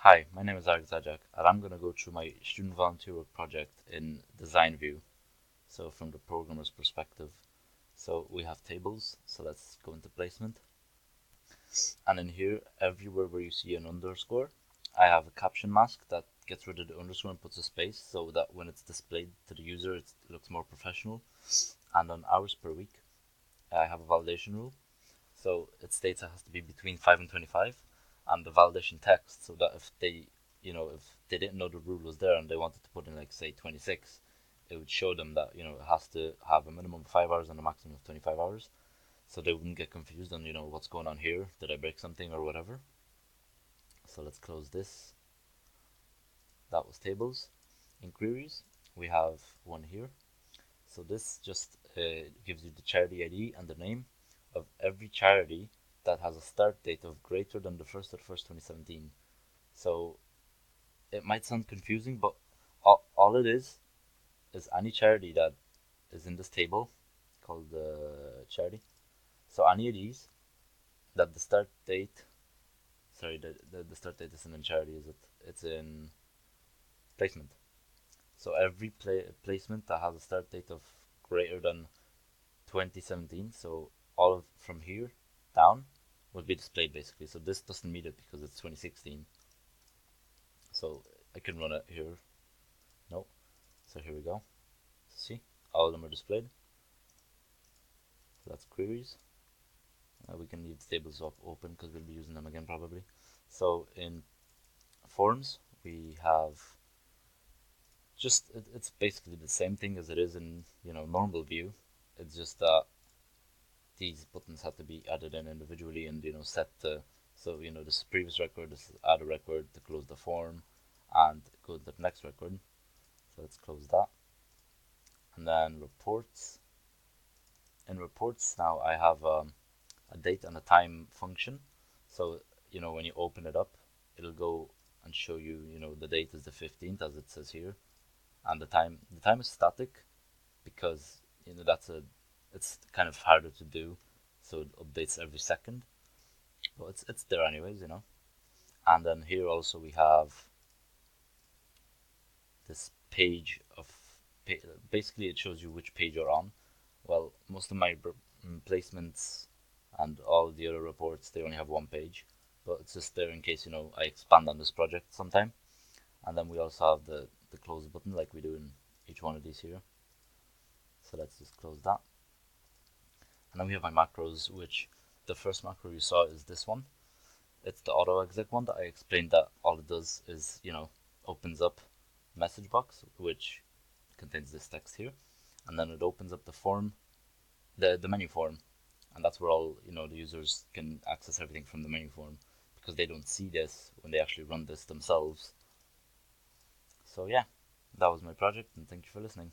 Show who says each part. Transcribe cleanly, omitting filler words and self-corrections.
Speaker 1: Hi, my name is Zajac, and I'm going to go through my student volunteer work project in design view. So from the programmer's perspective. So we have tables, so let's go into placement. And in here, everywhere where you see an underscore, I have a caption mask that gets rid of the underscore and puts a space so that when it's displayed to the user, it looks more professional. And on hours per week, I have a validation rule. So it states it has to be between 5 and 25, and the validation text, so that if they, if they didn't know the rule was there and they wanted to put in, like, say, 26, it would show them that, it has to have a minimum of 5 hours and a maximum of 25 hours, so they wouldn't get confused on, what's going on here, did I break something or whatever. So let's close this. That was tables. In queries, we have one here. So this just gives you the charity ID and the name of every charity that has a start date of greater than the 1st of the 1st, 2017. So it might sound confusing, but all it is any charity that is in this table called charity. So any of these that the start date, sorry, the start date isn't in charity, is it? It's in placement. So every placement that has a start date of greater than 2017, so all of from here down would be displayed basically. So this doesn't meet it because it's 2016. So I can run it here. No. So here we go. See, all of them are displayed. So that's queries. We can leave the tables up open because we'll be using them again probably. So in forms we have just it's basically the same thing as it is in normal view. It's just that these buttons have to be added in individually and set to, so this previous record, this is add a record to close the form and go to the next record. So let's close that. And then reports. In reports now I have a date and a time function. So when you open it up, it'll go and show you the date is the 15th as it says here, and the time is static because it's kind of harder to do, so it updates every second, but it's there anyways. And then here also we have this page of basically it shows you which page you're on. Well, most of my placements and all the other reports, they only have one page, but it's just there in case I expand on this project sometime. And then we also have the close button like we do in each one of these here. So let's just close that. And then we have my macros, which the first macro you saw is this one. It's the auto exec one that I explained, that all it does is opens up message box which contains this text here, and then it opens up the form, the menu form, and that's where all the users can access everything from the menu form, because they don't see this when they actually run this themselves. So yeah, that was my project, and thank you for listening.